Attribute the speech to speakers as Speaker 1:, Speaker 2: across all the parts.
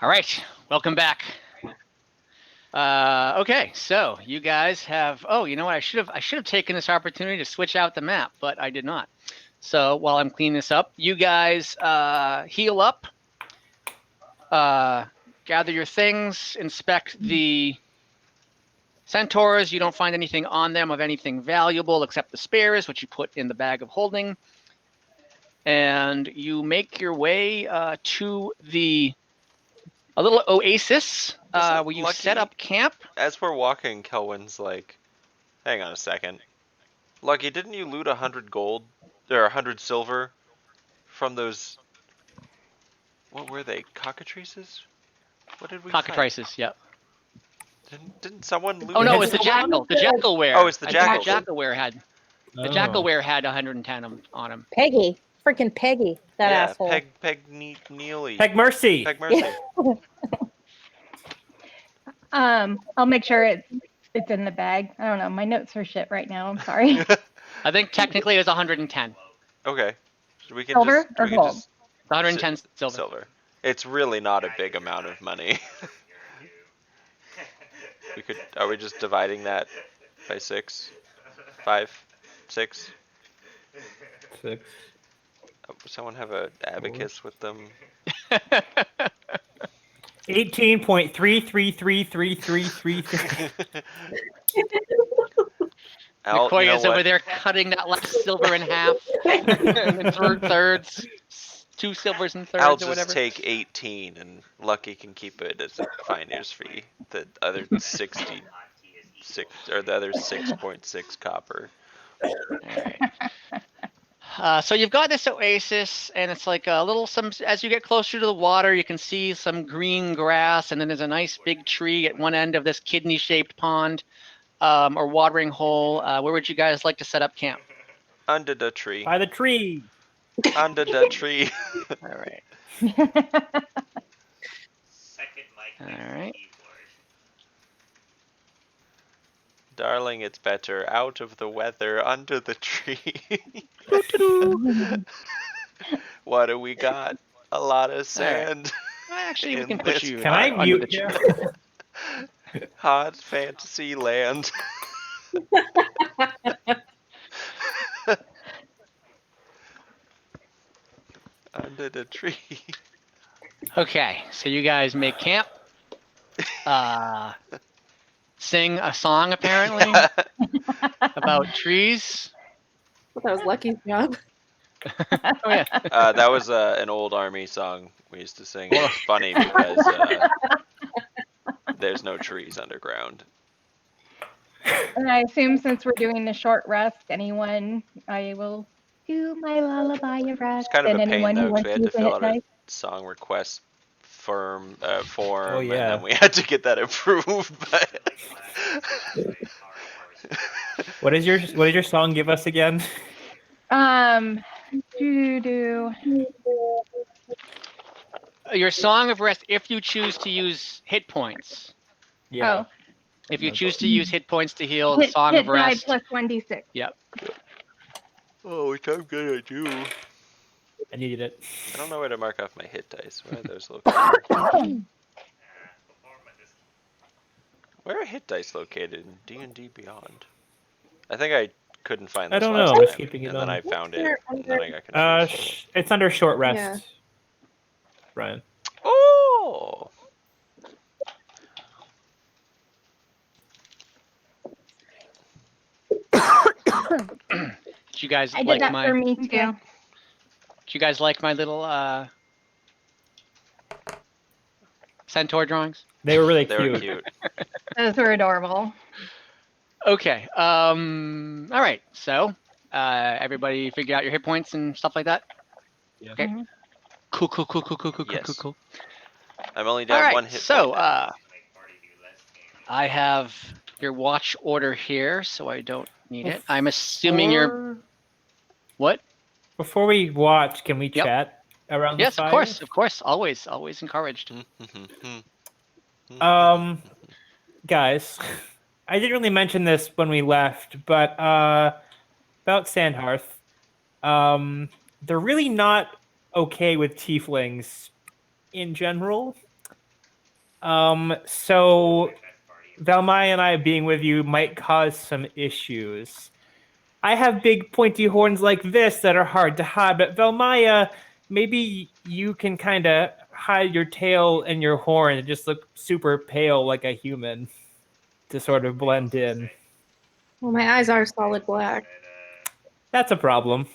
Speaker 1: All right, welcome back. Okay, so you guys have. Oh, you know what? I should have taken this opportunity to switch out the map, but I did not. So while I'm cleaning this up, you guys heal up, gather your things, inspect the centaurs. You don't find anything on them of anything valuable except the spears, which you put in the bag of holding, and you make your way to a little oasis where you set up camp.
Speaker 2: As we're walking, Kelwin's like, hang on a second. Lucky, didn't you loot 100 gold? Or 100 silver from those... What were they? Cockatrices? What did we
Speaker 1: Cockatrices, yep.
Speaker 2: Didn't someone loot...
Speaker 1: Oh no, it was the jackal. The jackal ware.
Speaker 2: Oh, it's the jackal.
Speaker 1: The jackal ware had... The jackal ware had 110 on him.
Speaker 3: Peggy. Freaking Peggy. That asshole.
Speaker 2: Peg Neely.
Speaker 4: Peg Mercy.
Speaker 2: Peg Mercy.
Speaker 5: I'll make sure it's in the bag. I don't know. My notes are shit right now. I'm sorry.
Speaker 1: I think technically it was 110.
Speaker 2: Okay. So we can
Speaker 5: Silver
Speaker 2: just,
Speaker 5: or
Speaker 2: we can
Speaker 5: gold?
Speaker 2: just
Speaker 1: 110 silver.
Speaker 2: It's really not a big amount of money. Are we just dividing that by 6? 5? 6?
Speaker 4: 6.
Speaker 2: Someone have an abacus with them?
Speaker 4: 18.33333333.
Speaker 1: Nakoya's over there cutting that last silver in half. And thirds. 2 silvers and thirds
Speaker 2: I'll
Speaker 1: or whatever.
Speaker 2: just take 18 and Lucky can keep it as a finder's fee. The other 66 or the other 6.6 copper.
Speaker 1: All right. So you've got this oasis, and it's like a little as you get closer to the water, you can see some green grass, and then there's a nice big tree at one end of this kidney-shaped pond or watering hole. Where would you guys like to set up camp?
Speaker 2: Under the tree.
Speaker 4: By the tree.
Speaker 2: Under the tree.
Speaker 1: All right. All right.
Speaker 2: Darling, it's better out of the weather, under the tree. What do we got? A lot of sand.
Speaker 1: Right. Actually, we can put you.
Speaker 4: Can I mute you?
Speaker 2: Hot fantasy land. Under the tree.
Speaker 1: Okay, so you guys make camp. Sing a song apparently about trees.
Speaker 3: Well, that was Lucky's job.
Speaker 1: Oh yeah.
Speaker 2: That was an old army song we used to sing. It's funny because there's no trees underground.
Speaker 5: And I assume since we're doing the short rest, I will do my lullaby of rest.
Speaker 2: It's kind of
Speaker 5: and
Speaker 2: a pain
Speaker 5: anyone
Speaker 2: though,
Speaker 5: who
Speaker 2: because
Speaker 5: wants
Speaker 2: we had to
Speaker 5: use
Speaker 2: fill out a
Speaker 5: dice.
Speaker 2: song request form, and
Speaker 4: yeah.
Speaker 2: then we had to get that approved. But
Speaker 4: What does your song give us again?
Speaker 1: Your song of rest, if you choose to use hit points.
Speaker 4: Yeah.
Speaker 5: Oh,
Speaker 1: If you choose to use hit points to heal, the song of
Speaker 5: hit die
Speaker 1: rest.
Speaker 5: plus 1d6.
Speaker 1: Yep.
Speaker 2: oh, which I'm gonna do.
Speaker 4: I needed it.
Speaker 2: I don't know where to mark off my hit dice. Where are those located? Where are hit dice located in D&D Beyond? I think I couldn't find this
Speaker 4: I don't
Speaker 2: last
Speaker 4: know, I was
Speaker 2: time,
Speaker 4: keeping it
Speaker 2: and then
Speaker 4: on.
Speaker 2: I found
Speaker 3: What's
Speaker 2: it, and then I got confused.
Speaker 4: It's under short rest.
Speaker 3: Yeah.
Speaker 4: Brian.
Speaker 2: Oh!
Speaker 1: Do you guys
Speaker 5: I did
Speaker 1: like
Speaker 5: that
Speaker 1: my?
Speaker 5: for me too.
Speaker 1: Do you guys like my little centaur drawings?
Speaker 4: They were really
Speaker 2: They were
Speaker 4: cute.
Speaker 2: cute.
Speaker 5: Those were adorable.
Speaker 1: Okay. All right. So, everybody figure out your hit points and stuff like that.
Speaker 4: Yeah.
Speaker 1: Okay.
Speaker 5: Mhm.
Speaker 1: Cool.
Speaker 2: Yes.
Speaker 1: Cool.
Speaker 2: I'm only
Speaker 1: All
Speaker 2: down
Speaker 1: right.
Speaker 2: one hit
Speaker 1: So,
Speaker 2: point now.
Speaker 1: I have your watch order here, so I don't need it. I'm assuming you're what?
Speaker 4: Before we watch, can we
Speaker 1: Yep.
Speaker 4: chat around the
Speaker 1: Yes,
Speaker 4: fire?
Speaker 1: of course. Always encouraged.
Speaker 4: Guys, I didn't really mention this when we left, but about Sand Hearth, they're really not okay with tieflings in general. So Valmaya and I being with you might cause some issues. I have big pointy horns like this that are hard to hide, but Valmaya, maybe you can kind of hide your tail and your horn and just look super pale like a human to sort of blend in.
Speaker 3: Well, my eyes are solid black.
Speaker 4: That's a problem.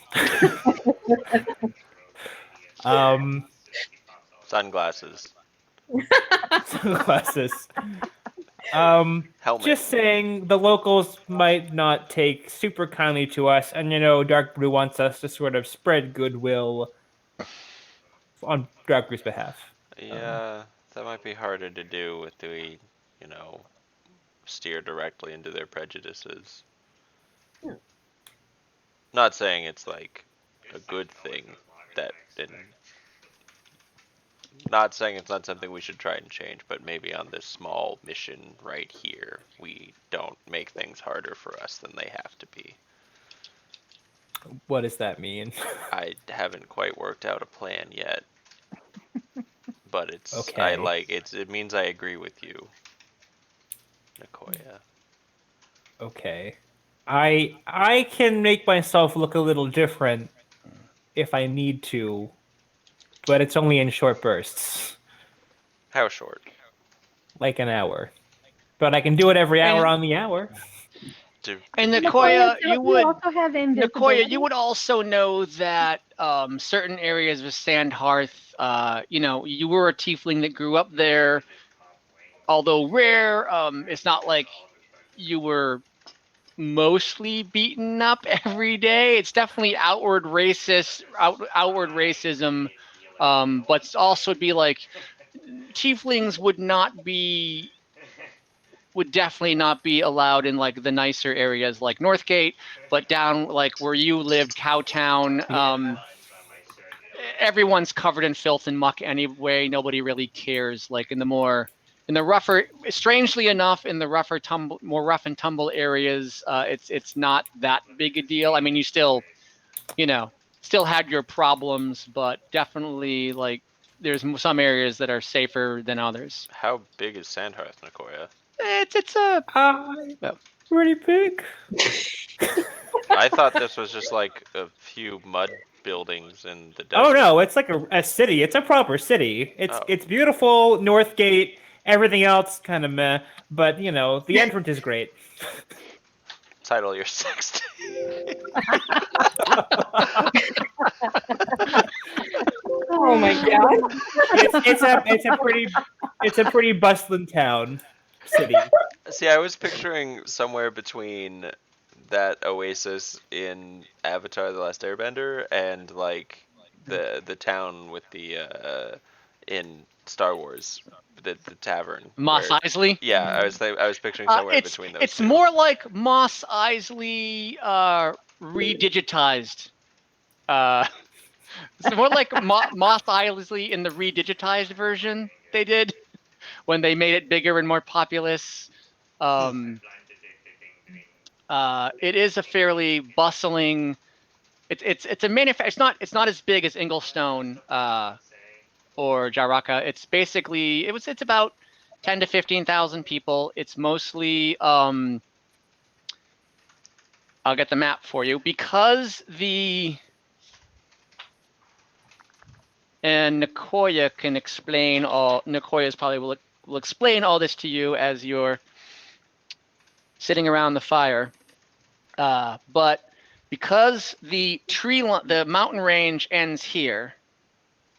Speaker 2: Sunglasses.
Speaker 4: Sunglasses.
Speaker 2: Helmet.
Speaker 4: Just saying the locals might not take super kindly to us, and Darkbrew wants us to sort of spread goodwill on Darkbrew's behalf.
Speaker 2: Yeah, that might be harder to do if we, steer directly into their prejudices. Not saying it's like a good thing that not saying it's not something we should try and change, but maybe on this small mission right here, we don't make things harder for us than they have to be.
Speaker 4: What does that mean?
Speaker 2: I haven't quite worked out a plan yet, but
Speaker 4: okay.
Speaker 2: It means I agree with you, Nakoya.
Speaker 4: Okay. I can make myself look a little different if I need to, but it's only in short bursts.
Speaker 2: How short?
Speaker 4: Like an hour. But I can do it every hour on the hour.
Speaker 1: And Nakoya, you
Speaker 5: would
Speaker 1: also know that certain areas of Sand Hearth, you were a tiefling that grew up there. Although rare, it's not like you were mostly beaten up every day. It's definitely outward racism, but also be like tieflings would definitely not be allowed in like the nicer areas like Northgate, but down like where you lived, Cowtown, everyone's covered in filth and muck anyway. Nobody really cares. Like in the rougher, strangely enough, in the more rough and tumble areas, it's not that big a deal. I mean, you still had your problems, but definitely like there's some areas that are safer than others.
Speaker 2: How big is Sand Hearth, Nakoya?
Speaker 1: It's
Speaker 4: pretty big.
Speaker 2: I thought this was just like a few mud buildings in the desert.
Speaker 4: Oh no, it's like a city. It's a proper city. It's beautiful. Northgate. Everything else kind of meh, but the entrance is great.
Speaker 2: Title your sex.
Speaker 3: Oh my god!
Speaker 4: It's a pretty bustling town, city.
Speaker 2: See, I was picturing somewhere between that oasis in Avatar: The Last Airbender and like the town with the in Star Wars, the tavern.
Speaker 1: Mos Eisley.
Speaker 2: Yeah, I was picturing somewhere between those.
Speaker 1: It's more like Mos Eisley redigitized. It's more like Mos Eisley in the redigitized version they did when they made it bigger and more populous. It is a fairly bustling. It's not as big as Inglestone or Jaraka. It's basically it's about 10 to 15,000 people. It's mostly I'll get the map for you because and Nakoya can explain all. Nakoya's probably will explain all this to you as you're sitting around the fire. But because the mountain range ends here,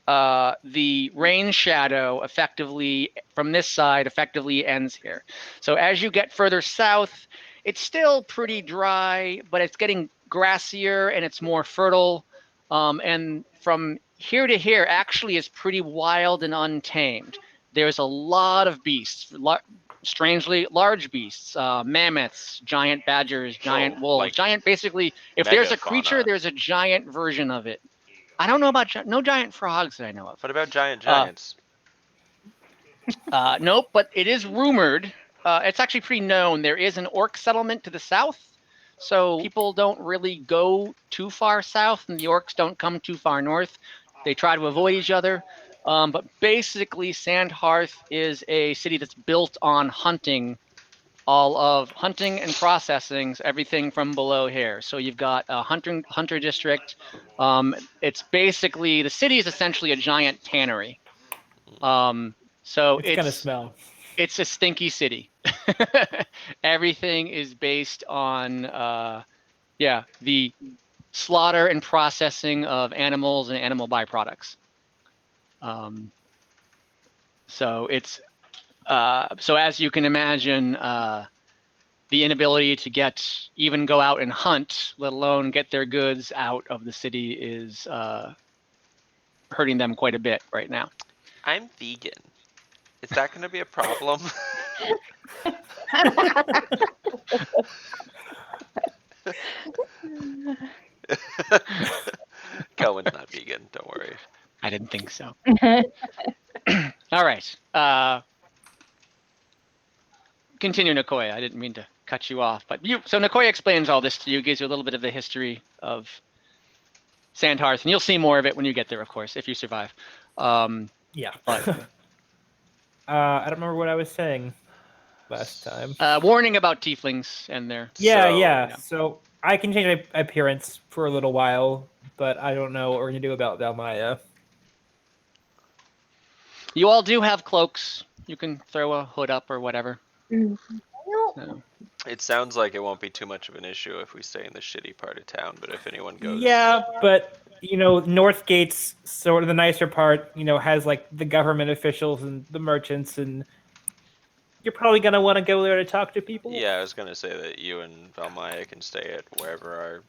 Speaker 1: the rain shadow effectively from this side ends here. So as you get further south, it's still pretty dry, but it's getting grassier and it's more fertile. And from here to here actually is pretty wild and untamed. There's a lot of beasts, strangely large beasts, mammoths, giant badgers, giant wolves,
Speaker 2: like
Speaker 1: giant. Basically, if there's a creature, there's a giant version of it. I don't know about no giant frogs that I know of.
Speaker 2: What about giant giants?
Speaker 1: Nope, but it is rumored. It's actually pretty known. There is an orc settlement to the south, so people don't really go too far south, and the orcs don't come too far north. They try to avoid each other. But basically, Sand Hearth is a city that's built on hunting, all of hunting and processing, so everything from below here. So you've got a hunter district. It's basically, the city is essentially a giant tannery. So
Speaker 4: It's gonna smell.
Speaker 1: it's a stinky city. Everything is based on the slaughter and processing of animals and animal byproducts. So it's so as you can imagine, the inability to even go out and hunt, let alone get their goods out of the city, is hurting them quite a bit right now.
Speaker 2: I'm vegan. Is that going to be a problem? Kelvin's not vegan. Don't worry.
Speaker 1: I didn't think so. All right. Continue, Nakoya. I didn't mean to cut you off, but so Nakoya explains all this to you, gives you a little bit of the history of Sand Hearth, and you'll see more of it when you get there, of course, if you survive.
Speaker 4: Yeah.
Speaker 1: But
Speaker 4: I don't remember what I was saying last time.
Speaker 1: warning about tieflings and their.
Speaker 4: Yeah. So I can change my appearance for a little while, but I don't know what we're gonna do about Valmaya.
Speaker 1: You all do have cloaks. You can throw a hood up or whatever. So.
Speaker 2: It sounds like it won't be too much of an issue if we stay in the shitty part of town, but if anyone goes...
Speaker 4: Yeah, but, Northgate's sort of the nicer part, has, like, the government officials and the merchants, and you're probably going to want to go there to talk to people.
Speaker 2: Yeah, I was going to say that you and Valmaya can stay at wherever our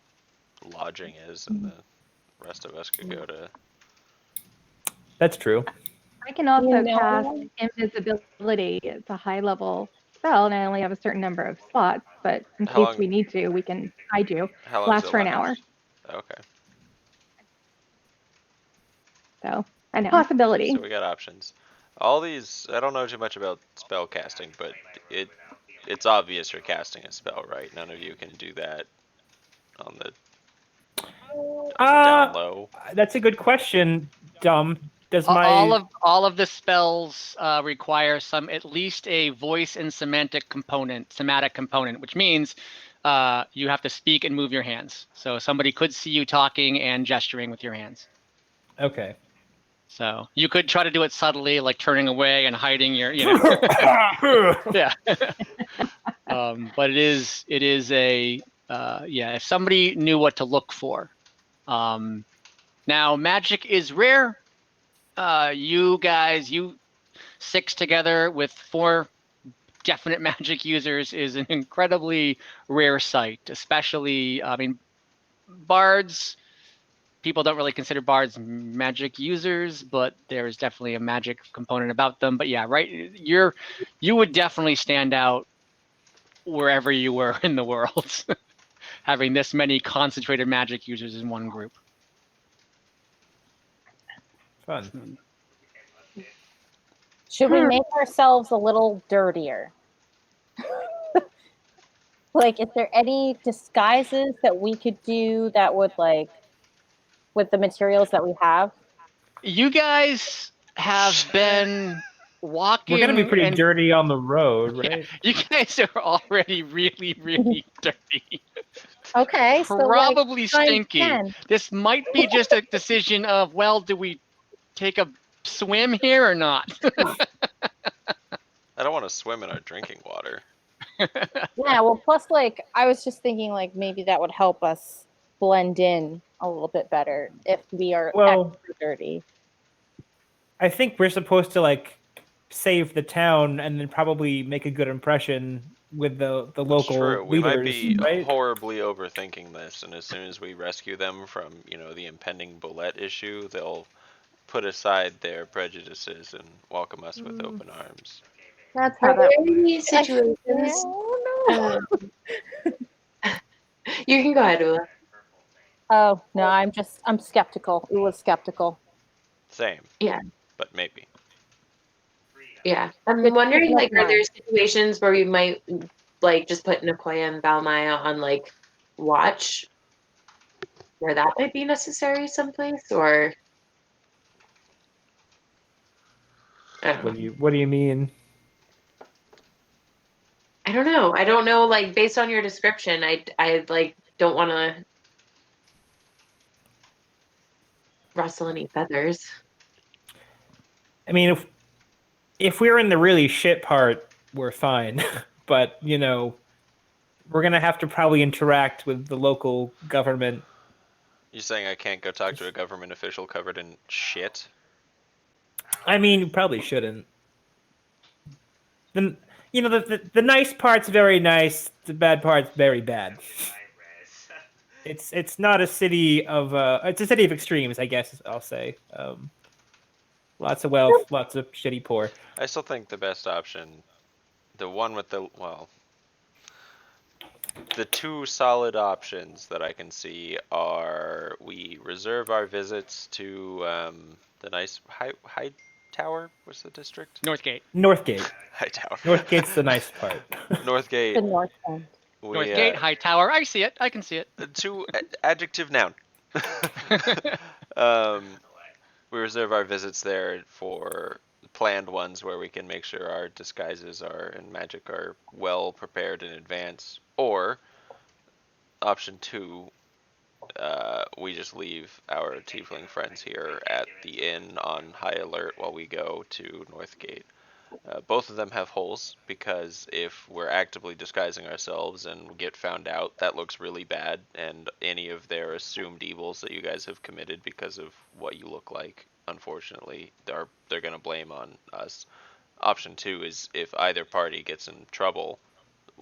Speaker 2: lodging is, and the rest of us could go to...
Speaker 4: That's true.
Speaker 5: I can also cast invisibility. It's a high level spell, and I only have a certain number of slots, but in case we need to, we can hide you.
Speaker 2: How long
Speaker 5: Lasts for an hour.
Speaker 2: Okay.
Speaker 5: So, I know. Possibility.
Speaker 2: So we got options. All these, I don't know too much about spell casting, but it's obvious you're casting a spell, right? None of you can do that on the down low.
Speaker 4: That's a good question, Dumb. Does
Speaker 1: all of the spells require at least a voice and somatic component, which means you have to speak and move your hands. So somebody could see you talking and gesturing with your hands.
Speaker 4: Okay.
Speaker 1: So you could try to do it subtly, like turning away and hiding your, yeah. But it is a if somebody knew what to look for. Now magic is rare. You guys, you 6 together with 4 definite magic users is an incredibly rare sight, especially, bards. People don't really consider bards magic users, but there's definitely a magic component about them. But yeah, right, you would definitely stand out wherever you were in the world, having this many concentrated magic users in one group.
Speaker 4: Fun.
Speaker 6: Should we make ourselves a little dirtier? Like, is there any disguises that we could do that would, like, with the materials that we have?
Speaker 1: You guys have been walking.
Speaker 4: We're going to be pretty dirty on the road, right?
Speaker 1: Yeah, you guys are already really, really dirty.
Speaker 6: Okay.
Speaker 1: Probably
Speaker 6: so, like,
Speaker 1: stinky. This might be just a decision of, well, do we take a swim here or not?
Speaker 2: I don't want to swim in our drinking water.
Speaker 6: Yeah, well, plus, like, I was just thinking, like, maybe that would help us blend in a little bit better if we are extra dirty.
Speaker 4: I think we're supposed to, like, save the town and then probably make a good impression with the local
Speaker 2: True. We
Speaker 4: leaders,
Speaker 2: might be
Speaker 4: right?
Speaker 2: horribly overthinking this, and as soon as we rescue them from, the impending bullet issue, they'll put aside their prejudices and welcome us with open arms.
Speaker 3: That's how that works. Situations. You can go ahead, Ula.
Speaker 6: Oh, no, I'm skeptical. Ula's skeptical.
Speaker 2: Same.
Speaker 3: Yeah.
Speaker 2: But maybe.
Speaker 3: Yeah. I'm wondering, like, are there situations where we might, like, just put Nakoya and Valmaya on, like, watch? Where that might be necessary someplace, or...
Speaker 4: What do you mean?
Speaker 3: I don't know. I don't know. Like based on your description, I like don't want to rustle any feathers.
Speaker 4: I mean, if we're in the really shit part, we're fine. But we're gonna have to probably interact with the local government.
Speaker 2: You saying I can't go talk to a government official covered in shit?
Speaker 4: I mean, you probably shouldn't. The nice part's very nice. The bad part's very bad. It's not a city of it's a city of extremes, I guess I'll say. Lots of wealth, lots of shitty poor.
Speaker 2: I still think the best option, the one with the the two solid options that I can see are we reserve our visits to the nice high tower. What's the district?
Speaker 1: Northgate.
Speaker 4: Northgate.
Speaker 2: High tower.
Speaker 4: Northgate's the nice part.
Speaker 2: Northgate.
Speaker 6: The north end.
Speaker 1: Northgate, high tower. I see it. I can see it.
Speaker 2: Two adjective noun. We reserve our visits there for planned ones where we can make sure our disguises and magic are well prepared in advance. Or option 2, we just leave our tiefling friends here at the inn on high alert while we go to Northgate. Both of them have holes because if we're actively disguising ourselves and get found out, that looks really bad, and any of their assumed evils that you guys have committed because of what you look like, unfortunately, they're going to blame on us. Option 2 is if either party gets in trouble,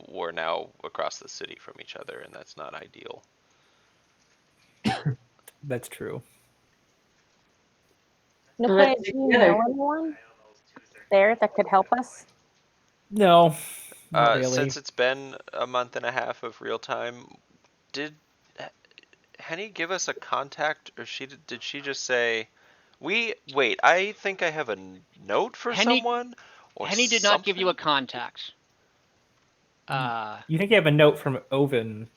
Speaker 2: we're now across the city from each other, and that's not ideal.
Speaker 4: That's true.
Speaker 6: Nakoya, do you know anyone there that could help us?
Speaker 4: No, not really.
Speaker 2: Since it's been a month and a half of real time, did Henny give us a contact, or did she just say, wait, I think I have a note for someone? Or
Speaker 1: Henny did not give you a contact.
Speaker 4: You think you have a note from Oven,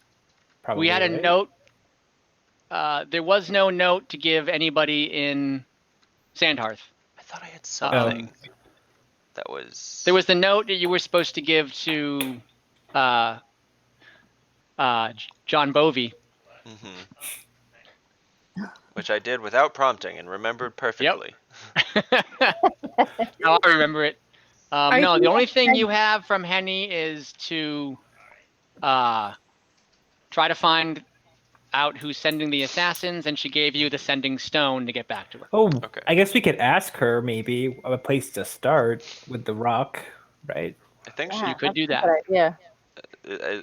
Speaker 4: probably,
Speaker 1: we had a
Speaker 4: right?
Speaker 1: note. There was no note to give anybody in Sand Hearth.
Speaker 2: I thought I had something. That was...
Speaker 1: There was the note that you were supposed to give to John Bovey.
Speaker 2: Mm-hmm. Which I did without prompting and remembered perfectly.
Speaker 1: Yep. Now I remember it. No, the only thing you have from Henny is to try to find out who's sending the assassins, and she gave you the sending stone to get back to her.
Speaker 4: Oh,
Speaker 2: okay.
Speaker 4: I guess we could ask her maybe a place to start with the rock, right?
Speaker 2: I think
Speaker 1: you could do that.
Speaker 6: Yeah.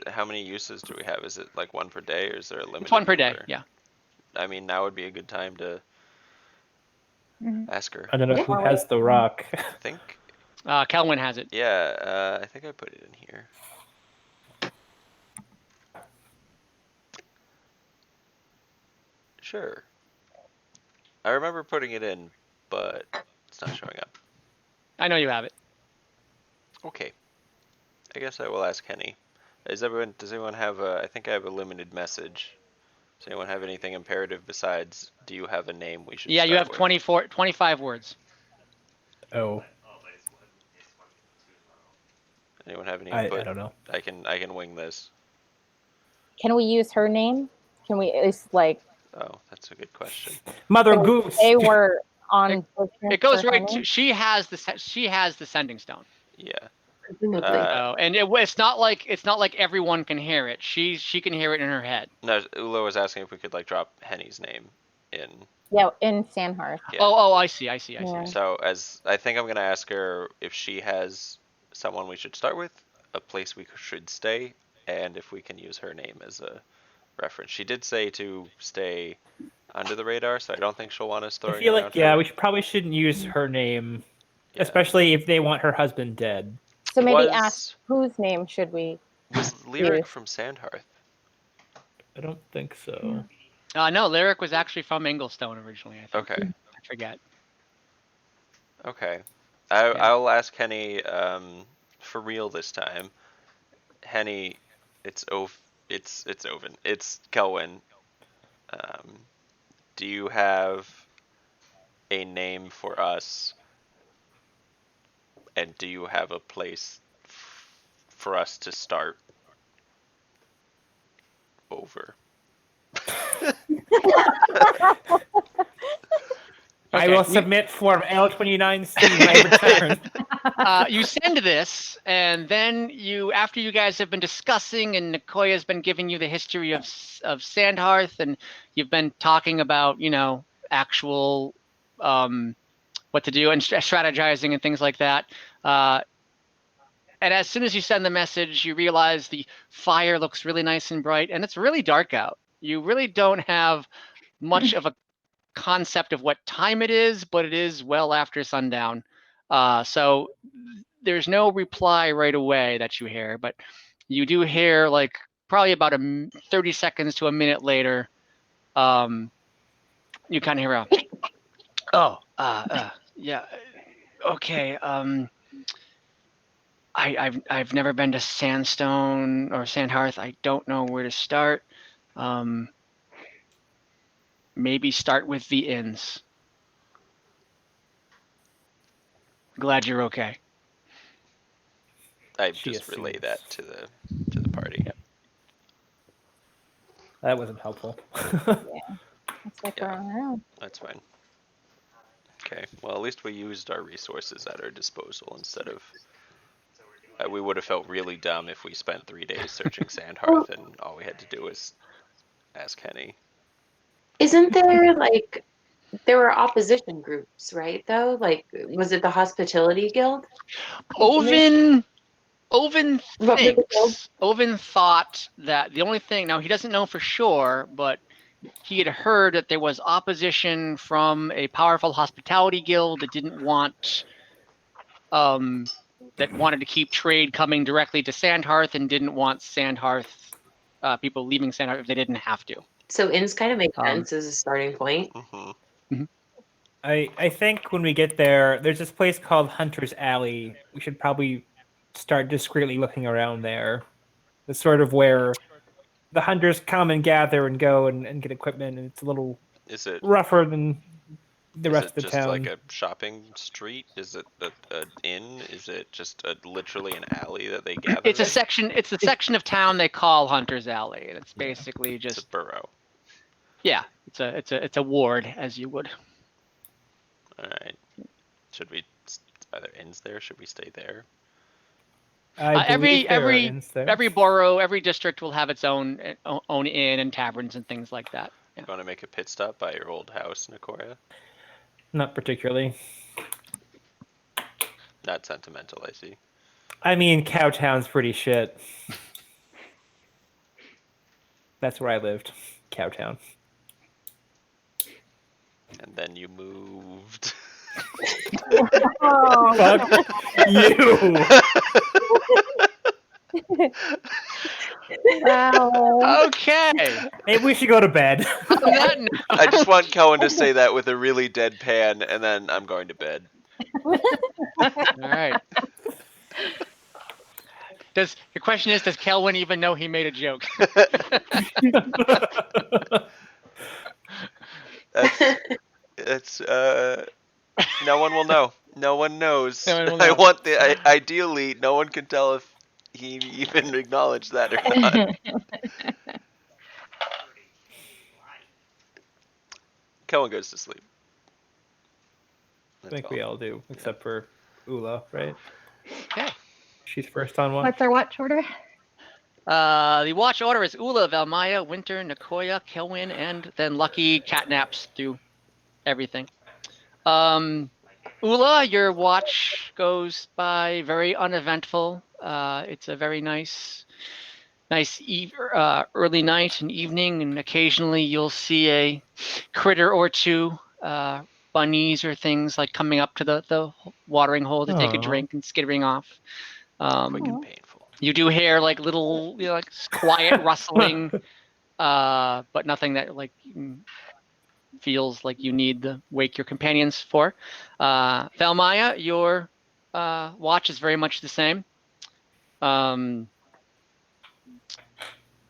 Speaker 2: How many uses do we have? Is it like one per day, or is there a limit?
Speaker 1: It's one per day, yeah.
Speaker 2: I mean, now would be a good time to ask her.
Speaker 4: I don't know who has the rock.
Speaker 2: I think
Speaker 1: Kelwin has it.
Speaker 2: Yeah, I think I put it in here. Sure. I remember putting it in, but it's not showing up.
Speaker 1: I know you have it.
Speaker 2: Okay. I guess I will ask Henny. Does anyone have I think I have a limited message. Does anyone have anything imperative besides, do you have a name we should start
Speaker 1: you have
Speaker 2: with?
Speaker 1: 25 words.
Speaker 4: Oh.
Speaker 2: Anyone have any
Speaker 4: I
Speaker 2: input?
Speaker 4: don't know.
Speaker 2: I can wing this.
Speaker 6: Can we use her name? Can we at least
Speaker 2: Oh, that's a good question.
Speaker 4: Mother Goose.
Speaker 6: They were on.
Speaker 1: It goes right to she has the sending stone.
Speaker 2: Yeah.
Speaker 1: And it's not like everyone can hear it. She can hear it in her head.
Speaker 2: No, Ula was asking if we could drop Henny's name in.
Speaker 6: Yeah, in Sand Hearth.
Speaker 2: Yeah.
Speaker 1: Oh, I see.
Speaker 6: Yeah.
Speaker 2: So I think I'm gonna ask her if she has someone we should start with, a place we should stay, and if we can use her name as a reference. She did say to stay under the radar, so I don't think she'll want us throwing.
Speaker 4: I feel like we probably shouldn't use her name, especially if they want her husband dead.
Speaker 6: So maybe ask whose name should we?
Speaker 2: Was Lyric from Sand Hearth?
Speaker 4: I don't think so.
Speaker 1: No, Lyric was actually from Inglestone originally, I think.
Speaker 2: Okay.
Speaker 1: I forget.
Speaker 2: Okay. I'll ask Henny for real this time. Henny, it's Oven. It's Kelwin. Do you have a name for us And do you have a place for us to start over?
Speaker 4: I will submit Form L29C when I return.
Speaker 1: You send this, and then after you guys have been discussing, and Nakoya's been giving you the history of Sand Hearth, and you've been talking about, actual what to do and strategizing and things like that. And as soon as you send the message, you realize the fire looks really nice and bright, and it's really dark out. You really don't have much of a concept of what time it is, but it is well after sundown. So there's no reply right away that you hear, but you do hear, like, probably about 30 seconds to a minute later, you kind of hear yeah, okay. I've never been to Sandstone or Sand Hearth. I don't know where to start. Maybe start with the inns. Glad you're okay.
Speaker 2: I just relay that to the party.
Speaker 1: Yep.
Speaker 4: That wasn't helpful.
Speaker 6: It's like we're on our own.
Speaker 2: That's fine. Okay. Well, at least we used our resources at our disposal instead of. We would have felt really dumb if we spent 3 days searching Sand Hearth and all we had to do was ask Henny.
Speaker 3: Isn't there, like, there were opposition groups, right, though? Like, was it the Hospitality Guild?
Speaker 1: Oven thought that the only thing, now he doesn't know for sure, but he had heard that there was opposition from a powerful hospitality guild that didn't want, that wanted to keep trade coming directly to Sand Hearth and didn't want Sand Hearth, people leaving Sand Hearth if they didn't have to.
Speaker 3: So inns kind of make sense as a starting point.
Speaker 2: Mm-hmm.
Speaker 4: I think when we get there, there's this place called Hunter's Alley. We should probably start discreetly looking around there. It's sort of where the hunters come and gather and go and get equipment, and it's a little rougher than the rest of the town.
Speaker 2: Is it just like a shopping street? Is it an inn? Is it just literally an alley that they gather
Speaker 1: It's a
Speaker 2: in?
Speaker 1: section. It's a section of town they call Hunter's Alley, and it's basically just
Speaker 2: a borough.
Speaker 1: Yeah, it's a ward, as you would.
Speaker 2: All right. Are there inns there? Should we stay there?
Speaker 1: Every borough, every district will have its own inn and taverns and things like that. Yeah.
Speaker 2: You want to make a pit stop by your old house, Nakoya?
Speaker 4: Not particularly.
Speaker 2: Not sentimental, I see.
Speaker 4: I mean, Cowtown's pretty shit. That's where I lived, Cowtown.
Speaker 2: And then you moved.
Speaker 4: Fuck you.
Speaker 6: Wow.
Speaker 1: Okay.
Speaker 4: Maybe we should go to bed.
Speaker 2: I just want Cohen to say that with a really deadpan, and then I'm going to bed.
Speaker 1: All right. Your question is, does Kelwin even know he made a joke?
Speaker 2: It's no one will know. No one knows.
Speaker 1: No one will know.
Speaker 2: I want ideally, no one can tell if he even acknowledged that or not. Cohen goes to sleep.
Speaker 4: I think we all do, except for Ula, right?
Speaker 1: Okay.
Speaker 4: She's first on one.
Speaker 5: What's our watch order?
Speaker 1: The watch order is Ula, Valmaya, Winter, Nakoya, Kelwin, and then Lucky catnaps through everything. Ula, your watch goes by very uneventful. It's a very nice early night and evening, and occasionally you'll see a critter or two, bunnies or things like coming up to the watering hole to take a drink and skittering off.
Speaker 2: Painful.
Speaker 1: You do hear like little, like quiet rustling, but nothing that like feels like you need to wake your companions for. Valmaya, your watch is very much the same.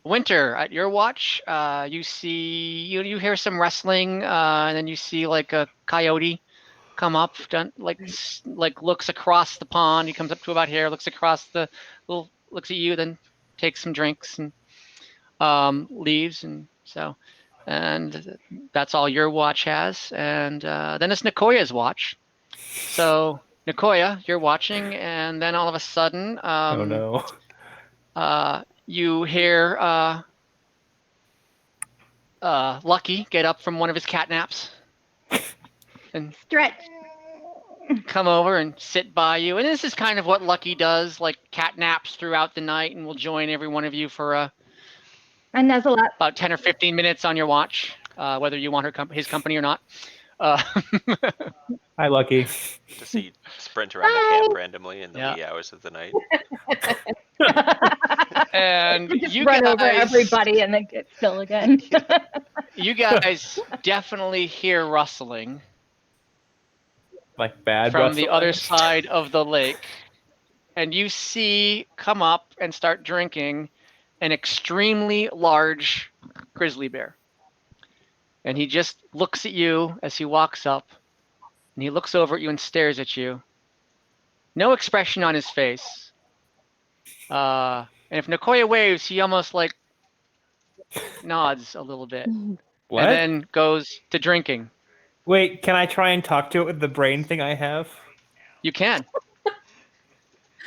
Speaker 1: Winter, at your watch, you see you hear some rustling, and then you see like a coyote come up, looks across the pond. He comes up to about here, looks across looks at you, then takes some drinks and leaves. And that's all your watch has. And then it's Nakoya's watch. So Nakoya, you're watching, and then all of a sudden,
Speaker 4: oh no.
Speaker 1: You hear Lucky get up from one of his cat naps and
Speaker 5: Stretch.
Speaker 1: come over and sit by you. And this is kind of what Lucky does, like cat naps throughout the night, and will join every one of you for
Speaker 5: I nuzzle up.
Speaker 1: about 10 or 15 minutes on your watch, whether you want his company or not.
Speaker 4: Hi, Lucky.
Speaker 2: Does he sprint around the camp randomly in the wee hours of the night?
Speaker 1: And
Speaker 5: Just
Speaker 1: you
Speaker 5: run
Speaker 1: guys,
Speaker 5: over everybody and then get still again.
Speaker 1: you guys definitely hear rustling
Speaker 4: Like bad
Speaker 1: from the
Speaker 4: rustling?
Speaker 1: other side of the lake, and you see come up and start drinking an extremely large grizzly bear. And he just looks at you as he walks up, and he looks over at you and stares at you. No expression on his face. And if Nakoya waves, he almost like nods a little bit.
Speaker 4: What?
Speaker 1: And then goes to drinking.
Speaker 4: Wait, can I try and talk to it with the brain thing I have?
Speaker 1: You can.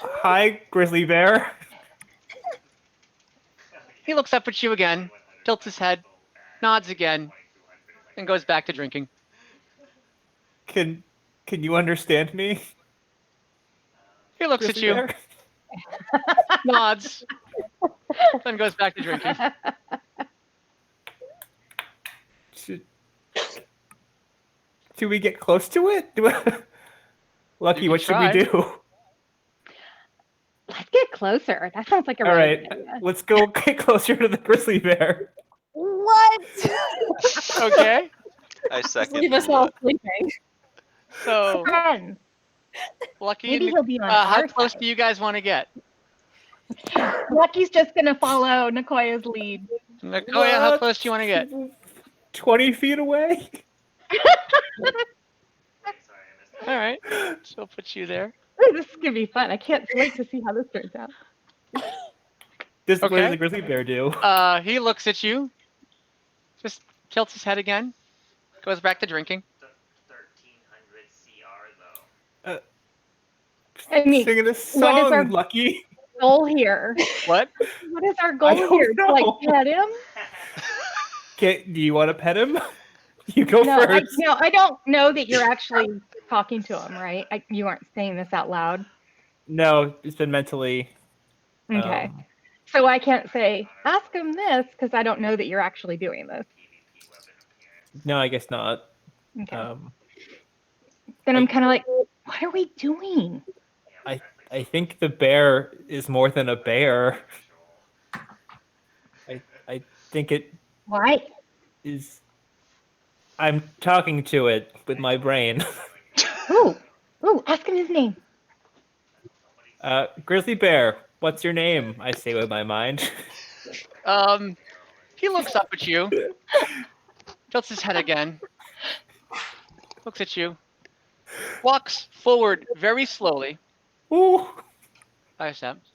Speaker 4: Hi, grizzly bear.
Speaker 1: He looks up at you again, tilts his head, nods again, and goes back to drinking.
Speaker 4: Can you understand me?
Speaker 1: He looks at
Speaker 4: grizzly
Speaker 1: you,
Speaker 4: bear?
Speaker 1: nods, then goes back to drinking.
Speaker 4: Do we get close to it? Lucky,
Speaker 1: You
Speaker 4: what
Speaker 1: can
Speaker 4: should we
Speaker 1: try.
Speaker 4: do?
Speaker 5: Let's get closer. That sounds like a
Speaker 4: All
Speaker 5: really
Speaker 4: right,
Speaker 5: good idea.
Speaker 4: let's go get closer to the grizzly bear.
Speaker 6: What?
Speaker 1: Okay.
Speaker 2: I
Speaker 6: Just
Speaker 2: second.
Speaker 6: leave us all sleeping.
Speaker 1: So,
Speaker 5: Friends.
Speaker 1: Lucky,
Speaker 5: Maybe he'll be on
Speaker 1: how
Speaker 5: our
Speaker 1: close
Speaker 5: side.
Speaker 1: do you guys want to get?
Speaker 5: Lucky's just gonna follow Nakoya's lead.
Speaker 1: Nakoya, how
Speaker 4: What?
Speaker 1: close do you want to get?
Speaker 4: 20 feet away?
Speaker 1: All right. So I'll put you there.
Speaker 5: Ooh, this is gonna be fun. I can't wait to see how this turns out.
Speaker 4: What
Speaker 1: Okay.
Speaker 4: does the grizzly bear do?
Speaker 1: He looks at you, just tilts his head again, goes back to drinking.
Speaker 7: 1300 CR though.
Speaker 5: I mean,
Speaker 4: Singing a
Speaker 5: what is
Speaker 4: song,
Speaker 5: our-
Speaker 4: Lucky.
Speaker 5: goal here.
Speaker 1: What?
Speaker 5: What is our
Speaker 4: I
Speaker 5: goal
Speaker 4: don't
Speaker 5: here? To like
Speaker 4: know.
Speaker 5: pet him?
Speaker 4: Do you want to pet him? You go
Speaker 5: No,
Speaker 4: first.
Speaker 5: I don't know that you're actually talking to him, right? You aren't saying this out loud.
Speaker 4: No, it's been mentally.
Speaker 5: Okay.
Speaker 4: um,
Speaker 5: So I can't say, ask him this, because I don't know that you're actually doing this.
Speaker 4: no, I guess not.
Speaker 5: Okay. Then I'm kind of like, what are we doing?
Speaker 4: I think the bear is more than a bear. I think it
Speaker 5: Why?
Speaker 4: is. I'm talking to it with my brain.
Speaker 5: Ooh, ask him his name.
Speaker 4: Grizzly bear, what's your name? I say with my mind.
Speaker 1: He looks up at you, tilts his head again, looks at you, walks forward very slowly,
Speaker 4: Ooh.
Speaker 1: 5 steps,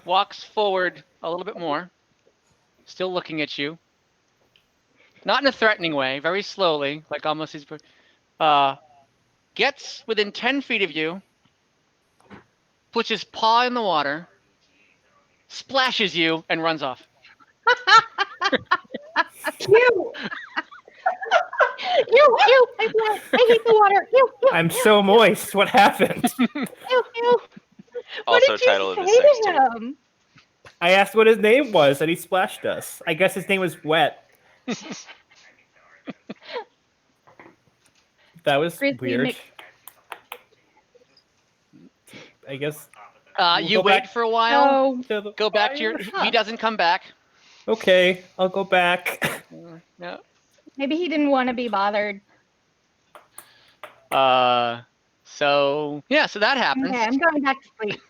Speaker 1: walks forward a little bit more, still looking at you, not in a threatening way, very slowly, like almost he's, gets within 10 feet of you, puts his paw in the water, splashes you, and runs off.
Speaker 5: You, I hate the water. You.
Speaker 4: I'm so moist. What happened?
Speaker 5: What
Speaker 2: Also
Speaker 5: did you
Speaker 2: title of the
Speaker 5: say
Speaker 2: sex
Speaker 5: to
Speaker 2: tape.
Speaker 5: him?
Speaker 4: I asked what his name was, and he splashed us. I guess his name was Wet. That was
Speaker 5: Grizzly
Speaker 4: weird.
Speaker 5: Mc-
Speaker 4: I guess.
Speaker 1: You
Speaker 4: go
Speaker 1: wait
Speaker 4: back-
Speaker 1: for a while,
Speaker 5: No.
Speaker 4: to the
Speaker 1: go back to your,
Speaker 4: fire.
Speaker 1: he doesn't come back.
Speaker 4: Okay, I'll go back.
Speaker 1: No.
Speaker 5: Maybe he didn't want to be bothered.
Speaker 1: So that happens.
Speaker 5: Okay, I'm going back to sleep.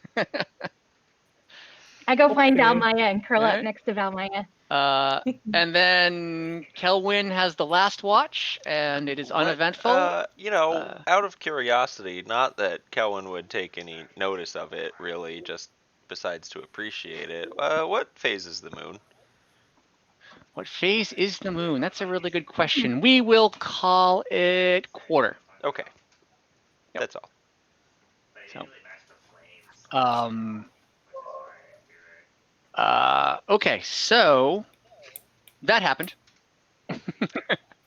Speaker 5: I go find
Speaker 4: Okay.
Speaker 5: Valmaya and curl
Speaker 1: Alright.
Speaker 5: up next to Valmaya.
Speaker 1: And then Kelwyn has the last watch, and it is uneventful.
Speaker 2: Out of curiosity, not that Kelwyn would take any notice of it, really, just besides to appreciate it. What phase is the moon?
Speaker 1: What phase is the moon? That's a really good question. We will call it quarter.
Speaker 2: Okay.
Speaker 1: Yep.
Speaker 2: That's all.
Speaker 1: So, okay, so that happened.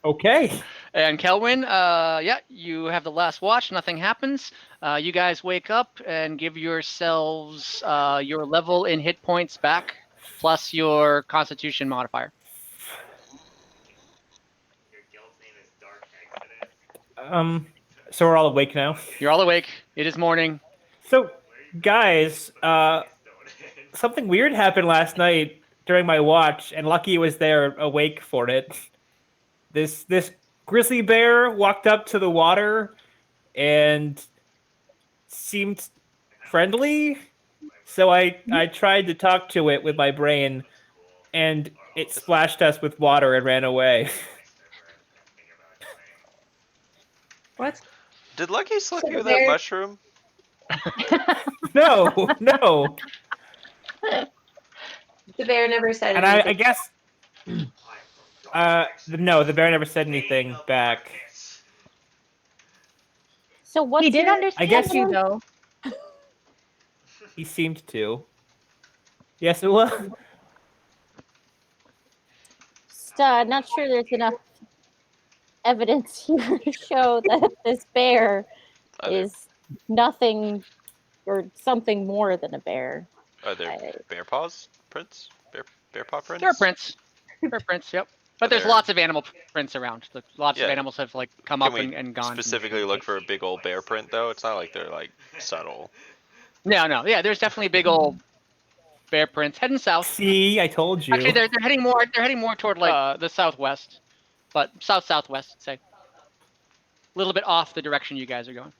Speaker 4: Okay.
Speaker 1: And Kelwyn, yeah, you have the last watch. Nothing happens. You guys wake up and give yourselves your level in hit points back, plus your Constitution modifier.
Speaker 7: Your guild's name is Dark Exodus.
Speaker 4: So we're all awake now.
Speaker 1: You're all awake. It is morning.
Speaker 4: So, guys, something weird happened last night during my watch, and Lucky was there awake for it. This grizzly bear walked up to the water and seemed friendly. So I tried to talk to it with my brain, and it splashed us with water and ran away.
Speaker 3: What?
Speaker 2: Did Lucky slip you that mushroom?
Speaker 4: No.
Speaker 3: The bear never said
Speaker 4: And
Speaker 3: anything.
Speaker 4: I guess... no, the bear never said anything back.
Speaker 6: So what?
Speaker 5: He did understand
Speaker 4: I guess
Speaker 5: you, though.
Speaker 4: He seemed to. Yes, it was.
Speaker 6: Just, not sure there's enough evidence here to show that this bear is nothing or something more than a bear.
Speaker 2: Are there bear paws prints? Bear paw prints?
Speaker 1: There are prints. Bear prints, yep. But there's lots of animal prints around. Lots of animals have come up and gone.
Speaker 2: Specifically look for a big old bear print, though? It's not like they're like subtle.
Speaker 1: No. Yeah, there's definitely big old bear prints heading south.
Speaker 4: See, I told you.
Speaker 1: Actually, they're heading more. They're heading more toward like the southwest, but southwest, say. A little bit off the direction you guys are going.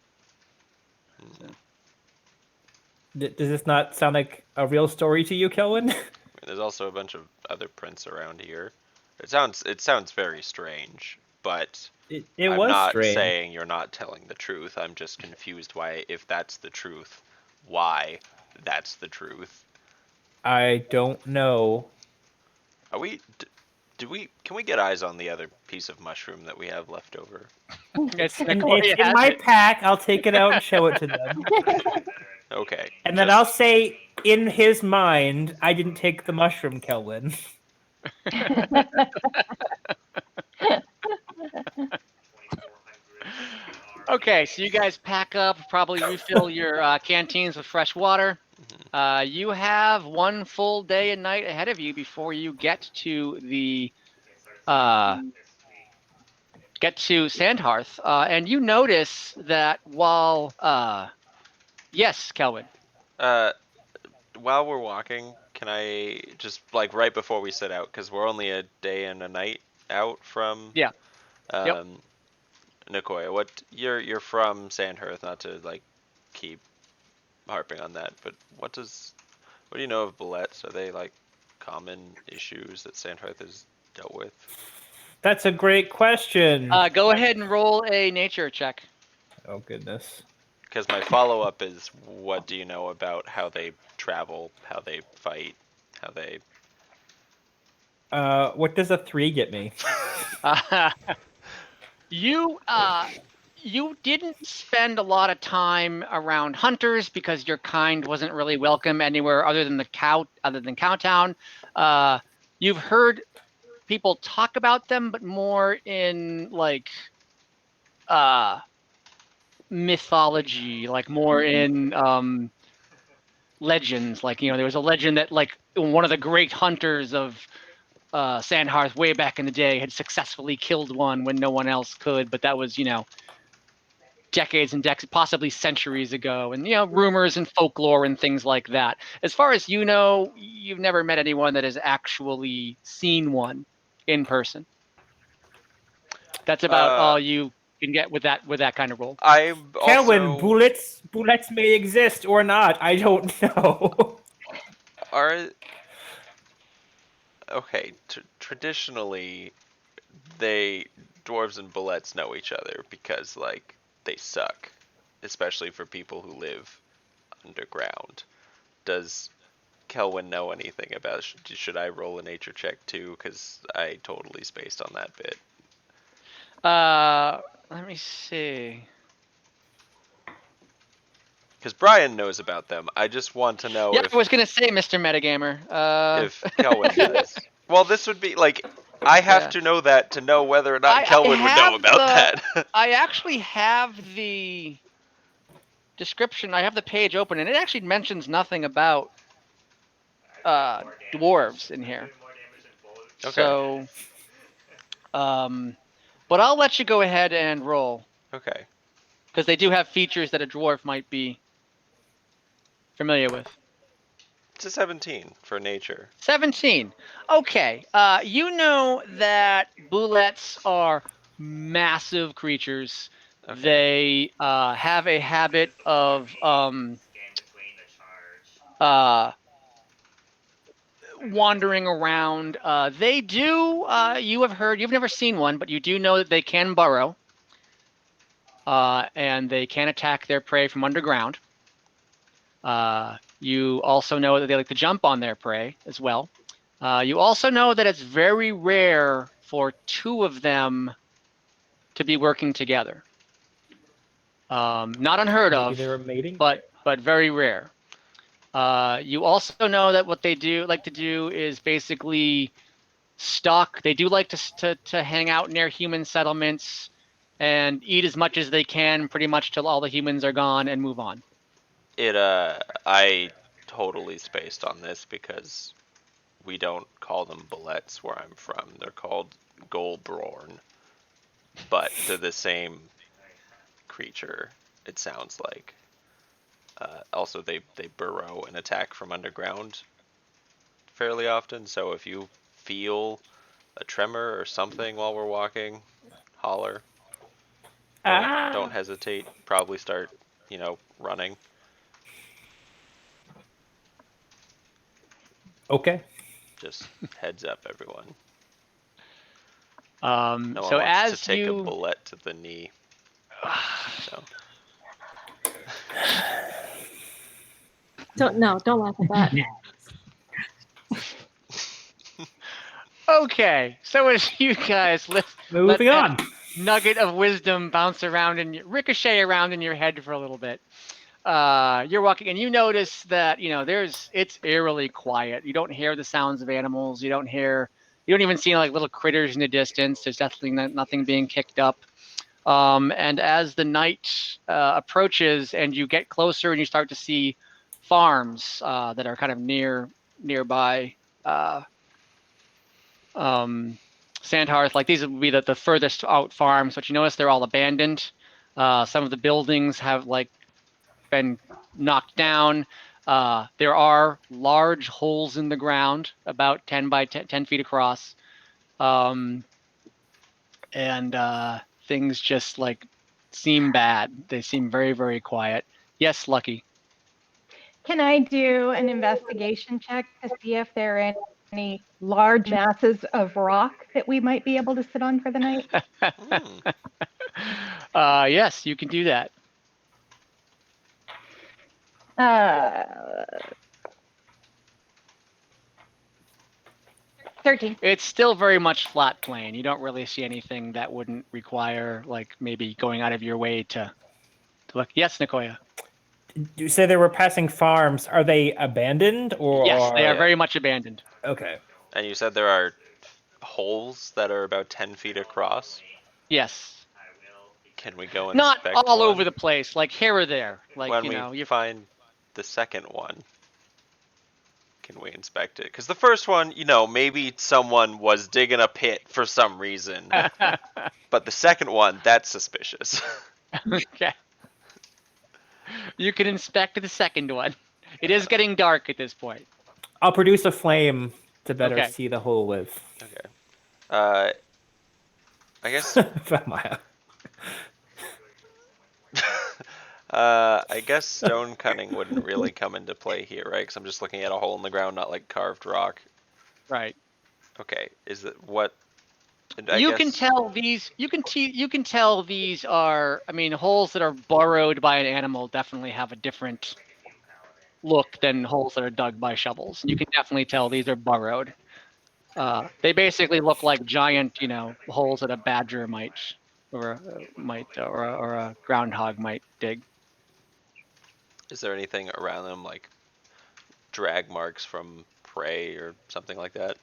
Speaker 4: Does this not sound like a real story to you, Kelwyn?
Speaker 2: There's also a bunch of other prints around here. It sounds very strange, but
Speaker 4: I'm
Speaker 2: was not
Speaker 4: strange.
Speaker 2: saying you're not telling the truth. I'm just confused why, if that's the truth, why that's the truth.
Speaker 4: I don't know.
Speaker 2: Are we? Can we get eyes on the other piece of mushroom that we have left over?
Speaker 1: It's
Speaker 4: in my pack. I'll take it out and show it to them.
Speaker 2: Okay.
Speaker 4: And then I'll say, in his mind, I didn't take the mushroom, Kelwyn.
Speaker 1: Okay, so you guys pack up, probably refill your canteens with fresh water. You have one full day and night ahead of you before you get to the Sand Hearth, and you notice that while yes, Kelwyn.
Speaker 2: While we're walking, can I just like right before we set out, because we're only a day and a night out from Nakoya. What you're from Sand Hearth, not to like keep harping on that, but what do you know of bullets? Are they like common issues that Sand Hearth has dealt with?
Speaker 4: That's a great question.
Speaker 1: Go ahead and roll a nature check.
Speaker 4: Oh goodness.
Speaker 2: Because my follow-up is, what do you know about how they travel, how they fight, how they...
Speaker 4: What does a 3 get me?
Speaker 1: You didn't spend a lot of time around hunters because your kind wasn't really welcome anywhere other than Cowtown. You've heard people talk about them, but more in like mythology, like more in legends. Like, there was a legend that like one of the great hunters of Sand Hearth way back in the day had successfully killed one when no one else could, but that was decades and decades, possibly centuries ago, and rumors and folklore and things like that. As far as you know, you've never met anyone that has actually seen one in person. That's about all you can get with that kind of roll.
Speaker 4: Kelwyn, bullets may exist or not. I don't know.
Speaker 2: Okay, traditionally, dwarves and bullets know each other because, like, they suck. Especially for people who live underground. Does Kelwyn know anything about should I roll a nature check too? Because I totally spaced on that bit.
Speaker 1: Let me see.
Speaker 2: Because Brian knows about them. I just want to know
Speaker 1: Yeah,
Speaker 2: if
Speaker 1: I was gonna say, Mr. Metagamer.
Speaker 2: if Kelwyn does. Well, this would be like I have
Speaker 1: Yeah.
Speaker 2: to know that to know whether or not
Speaker 1: I
Speaker 2: Kelwyn would know
Speaker 1: have
Speaker 2: about that.
Speaker 1: I actually have the description. I have the page open, and it actually mentions nothing about dwarves in here.
Speaker 2: Okay.
Speaker 1: So, but I'll let you go ahead and roll.
Speaker 2: Okay.
Speaker 1: Because they do have features that a dwarf might be familiar with.
Speaker 2: It's a 17 for nature.
Speaker 1: 17. Okay. You know that bullets are massive creatures.
Speaker 2: Okay.
Speaker 1: They have a habit of wandering around. They do. You have heard. You've never seen one, but you do know that they can burrow. And they can attack their prey from underground. You also know that they like to jump on their prey as well. You also know that it's very rare for two of them to be working together. Not unheard
Speaker 4: Maybe
Speaker 1: of,
Speaker 4: they were mating.
Speaker 1: but very rare. You also know that what they do like to do is basically stalk. They do like to hang out near human settlements and eat as much as they can, pretty much till all the humans are gone, and move on.
Speaker 2: I totally spaced on this because we don't call them bullets where I'm from. They're called Golbrorn, but they're the same creature. It sounds like. Also, they burrow and attack from underground fairly often. So if you feel a tremor or something while we're walking, holler. Don't hesitate. Probably start, running.
Speaker 4: Okay.
Speaker 2: Just heads up, everyone. No
Speaker 1: So
Speaker 2: one wants
Speaker 1: as
Speaker 2: to take
Speaker 1: you
Speaker 2: a bullet to the knee. So.
Speaker 6: Don't laugh at that.
Speaker 1: Okay, so as you guys let
Speaker 4: Moving
Speaker 1: that
Speaker 4: on.
Speaker 1: nugget of wisdom bounce around and ricochet around in your head for a little bit, you're walking and you notice that it's eerily quiet. You don't hear the sounds of animals. You don't even see like little critters in the distance. There's definitely nothing being kicked up. And as the night approaches and you get closer and you start to see farms that are kind of nearby. Sand Hearth, like these would be the furthest out farms, but you notice they're all abandoned. Some of the buildings have like been knocked down. There are large holes in the ground, about 10 by 10 feet across. And things just like seem bad. They seem very, very quiet. Yes, Lucky.
Speaker 5: Can I do an investigation check to see if there are any large masses of rock that we might be able to sit on for the night?
Speaker 1: Yes, you can do that.
Speaker 5: 13.
Speaker 1: It's still very much flat plain. You don't really see anything that wouldn't require like maybe going out of your way to look. Yes, Nakoya.
Speaker 4: You say they were passing farms. Are they abandoned or?
Speaker 1: Yes, they are very much abandoned.
Speaker 4: Okay.
Speaker 2: And you said there are holes that are about 10 feet across?
Speaker 1: Yes.
Speaker 2: Can we go
Speaker 1: Not
Speaker 2: inspect
Speaker 1: all
Speaker 2: one?
Speaker 1: over the place, like here or there. Like
Speaker 2: When we find the second one, can we inspect it? Because the first one, maybe someone was digging a pit for some reason. But the second one, that's suspicious.
Speaker 1: Okay. You can inspect the second one. It is getting dark at this point.
Speaker 4: I'll produce a flame to better
Speaker 1: Okay.
Speaker 4: see the hole with.
Speaker 2: Okay. I guess.
Speaker 4: Valmaya.
Speaker 2: I guess stone cutting wouldn't really come into play here, right? Because I'm just looking at a hole in the ground, not like carved rock.
Speaker 1: Right.
Speaker 2: Okay, is that what? I
Speaker 1: You
Speaker 2: guess,
Speaker 1: can tell these. You can tell these are. I mean, holes that are burrowed by an animal definitely have a different look than holes that are dug by shovels. You can definitely tell these are burrowed. They basically look like giant, holes that a badger might, or a groundhog might dig.
Speaker 2: Is there anything around them like drag marks from prey or something like that?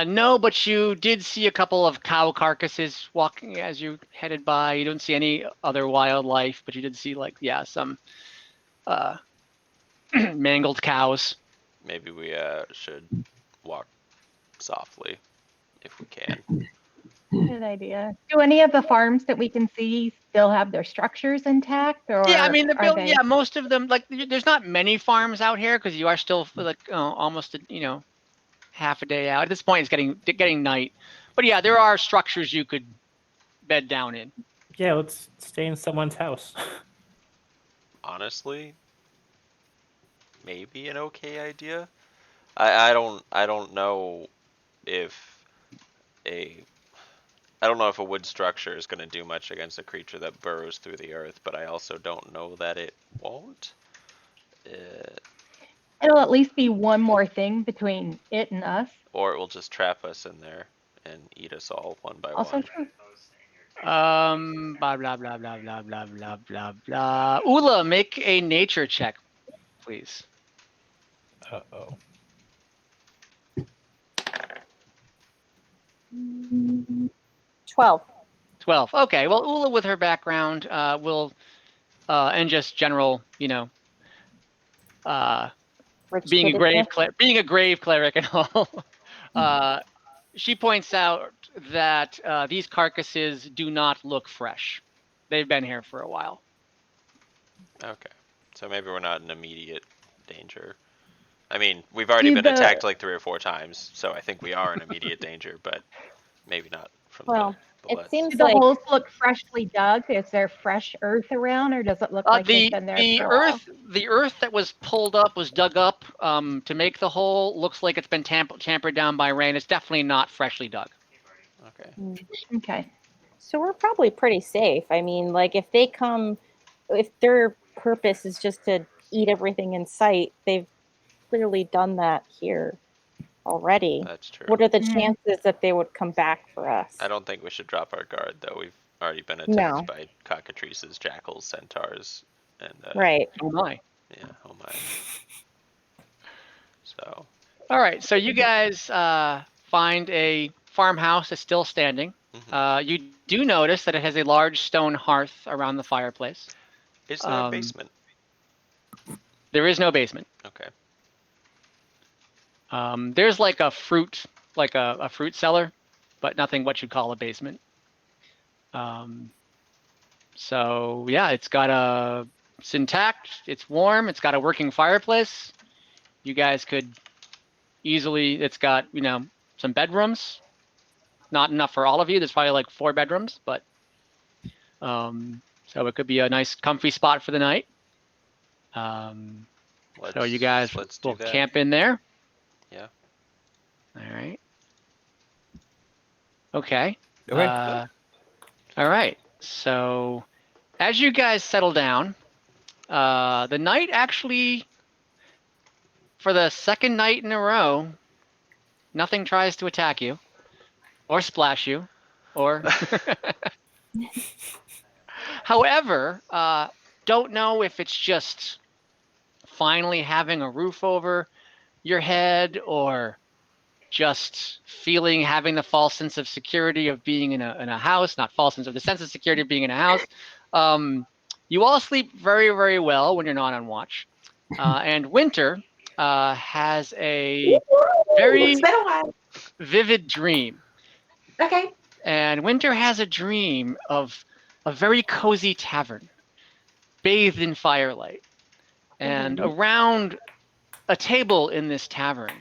Speaker 1: No, but you did see a couple of cow carcasses walking as you headed by. You don't see any other wildlife, but you did see some mangled cows.
Speaker 2: Maybe we should walk softly if we can.
Speaker 5: Good idea. Do any of the farms that we can see still have their structures intact, or
Speaker 1: Yeah, I mean
Speaker 5: are they?
Speaker 1: Yeah, most of them. There's not many farms out here because you are still almost half a day out. At this point, it's getting night. But yeah, there are structures you could bed down in.
Speaker 4: Yeah, let's stay in someone's house.
Speaker 2: Honestly, maybe an okay idea. I don't know if I don't know if a wood structure is going to do much against a creature that burrows through the earth, but I also don't know that it won't.
Speaker 5: It'll at least be one more thing between it and us.
Speaker 2: Or it will just trap us in there and eat us all one by
Speaker 5: Also
Speaker 2: one.
Speaker 5: true.
Speaker 1: Blah blah blah blah blah blah blah blah blah. Ula, make a nature check, please.
Speaker 4: Uh-oh.
Speaker 6: 12.
Speaker 1: 12. Okay. Well, Ula, with her background, will and just general,
Speaker 6: Rich
Speaker 1: being a
Speaker 6: kid,
Speaker 1: grave cleric and all, she points out that these carcasses do not look fresh. They've been here for a while.
Speaker 2: Okay. So maybe we're not in immediate danger. I mean, we've already been attacked like 3 or 4 times, so I think we are in immediate danger, but maybe not from
Speaker 6: Well,
Speaker 2: the
Speaker 6: it
Speaker 2: less.
Speaker 6: seems
Speaker 5: Do the
Speaker 6: like
Speaker 5: holes look freshly dug? Is there fresh earth around, or does it look like they've been there for a while?
Speaker 1: The earth that was dug up to make the hole looks like it's been tampered down by rain. It's definitely not freshly dug.
Speaker 2: Okay.
Speaker 5: Okay.
Speaker 6: so we're probably pretty safe. I mean, like if their purpose is just to eat everything in sight, they've clearly done that here already.
Speaker 2: That's true.
Speaker 6: What are the
Speaker 5: Mhm.
Speaker 6: chances that they would come back for us?
Speaker 2: I don't think we should drop our guard, though. We've already been attacked
Speaker 6: No.
Speaker 2: by cockatrices, jackals, centaurs, and
Speaker 6: Right.
Speaker 1: Oh my.
Speaker 2: Yeah, oh my. So.
Speaker 1: All right. So you guys find a farmhouse that's still standing.
Speaker 2: Mhm.
Speaker 1: You do notice that it has a large stone hearth around the fireplace.
Speaker 2: Is there a basement?
Speaker 1: There is no basement.
Speaker 2: Okay.
Speaker 1: There's like a fruit cellar, but nothing what you'd call a basement. So yeah, it's intact, it's warm, it's got a working fireplace. You guys could easily, it's got, some bedrooms. Not enough for all of you. There's probably like 4 bedrooms, but so it could be a nice comfy spot for the night. So you guys will camp in there.
Speaker 2: Yeah.
Speaker 1: All right. Okay.
Speaker 4: Okay.
Speaker 1: All right. So as you guys settle down, the night actually, for the second night in a row, nothing tries to attack you or splash you or however, don't know if it's just finally having a roof over your head or just having the false sense of security of being in a house, not false sense of the sense of security of being in a house. You all sleep very, very well when you're not on watch. And Winter has a very
Speaker 3: It's been a while.
Speaker 1: vivid dream.
Speaker 3: Okay.
Speaker 1: And Winter has a dream of a very cozy tavern, bathed in firelight. And around a table in this tavern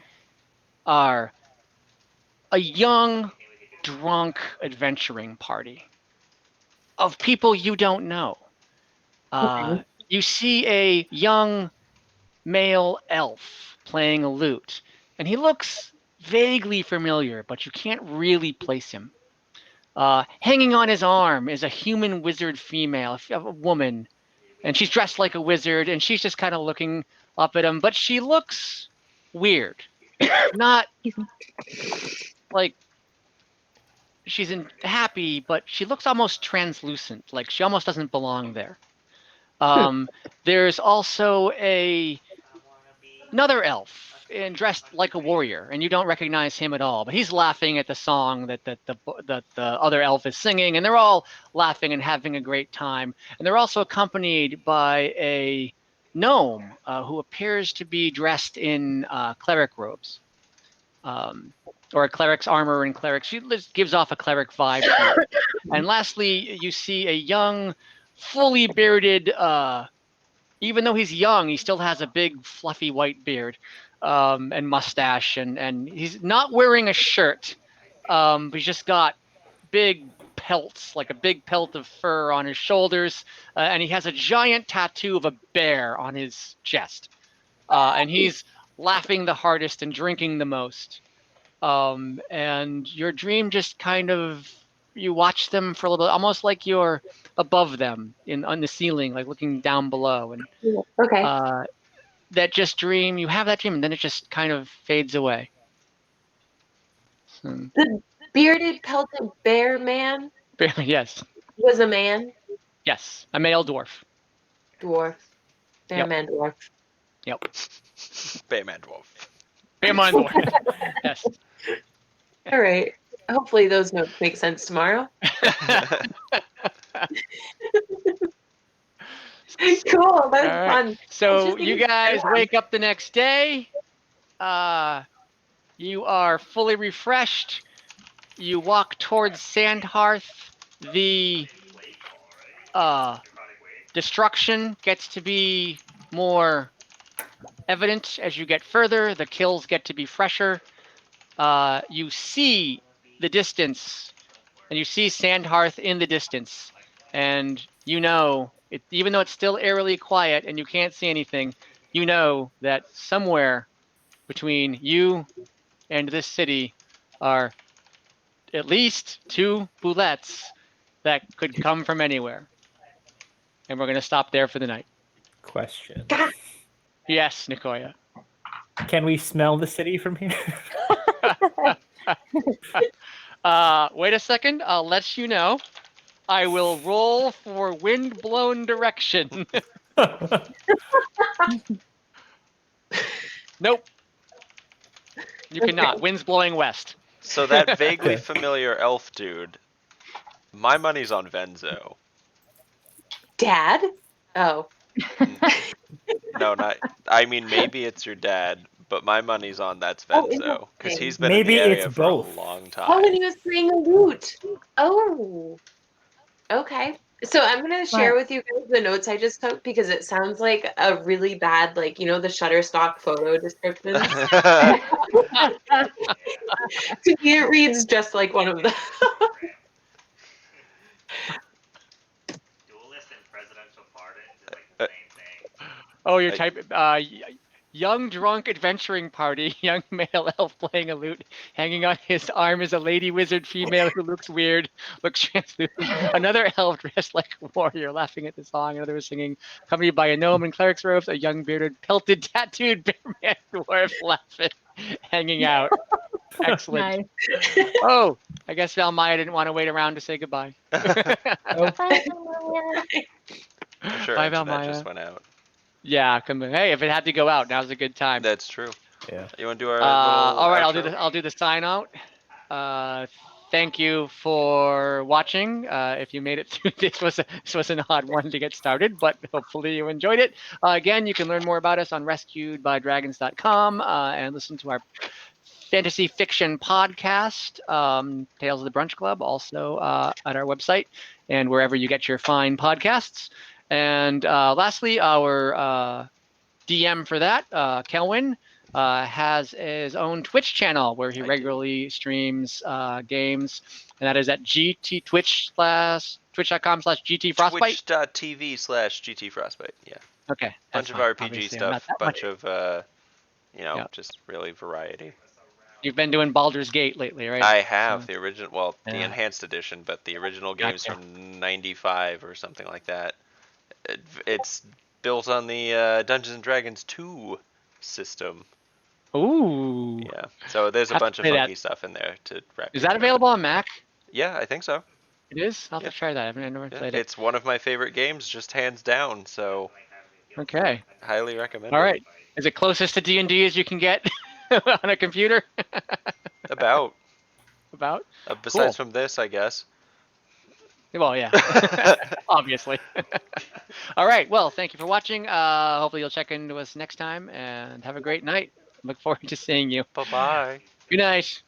Speaker 1: are a young, drunk adventuring party of people you don't know. You see a young male elf playing a lute, and he looks vaguely familiar, but you can't really place him. Hanging on his arm is a human wizard female, a woman, and she's dressed like a wizard, and she's just kind of looking up at him, but she looks weird. Not like she's happy, but she looks almost translucent, like she almost doesn't belong there. There's also another elf and dressed like a warrior, and you don't recognize him at all. But he's laughing at the song that the other elf is singing, and they're all laughing and having a great time. And they're also accompanied by a gnome who appears to be dressed in cleric robes, or a cleric's armor and cleric. She gives off a cleric vibe. And lastly, you see a young, fully bearded. Even though he's young, he still has a big, fluffy white beard and mustache, and he's not wearing a shirt. But he's just got big pelts, like a big pelt of fur on his shoulders, and he has a giant tattoo of a bear on his chest. And he's laughing the hardest and drinking the most. And your dream just kind of, you watch them for a little, almost like you're above them on the ceiling, like looking down below. And
Speaker 3: Okay.
Speaker 1: that just dream, you have that dream, and then it just kind of fades away.
Speaker 3: The bearded, pelted bear man
Speaker 1: Yes,
Speaker 3: was a man,
Speaker 1: yes, a male dwarf.
Speaker 3: dwarf, bear
Speaker 1: Yep.
Speaker 3: man, dwarf.
Speaker 1: Yep,
Speaker 2: Bayman Dwarf.
Speaker 1: bear man dwarf. Yes.
Speaker 3: All right. Hopefully those notes make sense tomorrow. Cool. That was
Speaker 1: All right.
Speaker 3: fun.
Speaker 1: So you guys wake up the next day. You are fully refreshed. You walk towards Sand Hearth. The destruction gets to be more evident as you get further. The kills get to be fresher. You see the distance, and you see Sand Hearth in the distance, and you know, even though it's still eerily quiet and you can't see anything, you know that somewhere between you and this city are at least 2 boulettes that could come from anywhere. And we're going to stop there for the night.
Speaker 4: Question.
Speaker 1: Yes, Nakoya.
Speaker 4: Can we smell the city from here?
Speaker 1: Wait a second. I'll let you know. I will roll for wind-blown direction. Nope. You cannot. Wind's blowing west.
Speaker 2: So that vaguely familiar elf dude, my money's on Venzo.
Speaker 3: Dad? Oh.
Speaker 2: No, not. I mean, maybe it's your dad, but my money's on that's Venzo because he's been
Speaker 4: Maybe
Speaker 2: in the area
Speaker 4: it's
Speaker 2: for
Speaker 4: both.
Speaker 2: a long
Speaker 3: Oh,
Speaker 2: time.
Speaker 3: and he was playing a lute. Oh. Okay. So I'm going to share with you guys the notes I just took because it sounds like a really bad, like, the Shutterstock photo description. To me, it reads just like one of the.
Speaker 7: Duelist and presidential pardon is like the same thing.
Speaker 1: Oh, you're typing. Young drunk adventuring party. Young male elf playing a lute. Hanging on his arm is a lady wizard female who looks weird, looks translucent. Another elf dressed like a warrior, laughing at the song. Another was singing, accompanied by a gnome in cleric's robes. A young bearded, pelted, tattooed bear man dwarf laughing, hanging out. Excellent.
Speaker 5: Nice.
Speaker 1: Oh, I guess Valmaya didn't want to wait around to say goodbye.
Speaker 6: Bye, Maria.
Speaker 2: I'm sure
Speaker 1: Bye,
Speaker 2: internet
Speaker 1: Valmaya.
Speaker 2: just went out.
Speaker 1: Yeah, come on. Hey, if it had to go out, now's a good time.
Speaker 2: That's true.
Speaker 4: Yeah.
Speaker 2: You want to do our
Speaker 1: All right,
Speaker 2: outro?
Speaker 1: I'll do the sign out. Thank you for watching. If you made it through, this was an odd one to get started, but hopefully you enjoyed it. Again, you can learn more about us on rescuedbydragons.com and listen to our fantasy fiction podcast, Tales of the Brunch Club, also at our website and wherever you get your fine podcasts. And lastly, our DM for that, Kelwin, has his own Twitch channel where he regularly streams games, and that is at twitch.com/GTFrostbite.
Speaker 2: Twitch.tv/GTFrostbite. Yeah.
Speaker 1: Okay.
Speaker 2: Bunch of RPG stuff, bunch of just really variety.
Speaker 1: You've been doing Baldur's Gate lately, right?
Speaker 2: I have
Speaker 1: So-
Speaker 2: the original, well, the
Speaker 1: Yeah.
Speaker 2: enhanced edition, but the original game's
Speaker 1: Gotcha.
Speaker 2: from '95 or something like that. It's built on the Dungeons and Dragons 2 system.
Speaker 1: Ooh.
Speaker 2: Yeah, so there's a
Speaker 1: Have to
Speaker 2: bunch of
Speaker 1: play that.
Speaker 2: funky stuff in there to wrap.
Speaker 1: Is
Speaker 2: your
Speaker 1: that
Speaker 2: head around.
Speaker 1: available on Mac?
Speaker 2: Yeah, I think so.
Speaker 1: It is. I'll have
Speaker 2: Yeah.
Speaker 1: to try that. I've never
Speaker 2: Yeah,
Speaker 1: played it.
Speaker 2: it's one of my favorite games, just hands down. So
Speaker 1: Okay.
Speaker 2: highly recommend
Speaker 1: All
Speaker 2: it.
Speaker 1: right. Is it closest to D&D as you can get on a computer?
Speaker 2: About
Speaker 1: About?
Speaker 2: besides
Speaker 1: Cool.
Speaker 2: from this, I guess.
Speaker 1: Well, yeah. Obviously. All right. Well, thank you for watching. Hopefully you'll check into us next time and have a great night. Look forward to seeing you.
Speaker 2: Bye bye.
Speaker 1: Good night.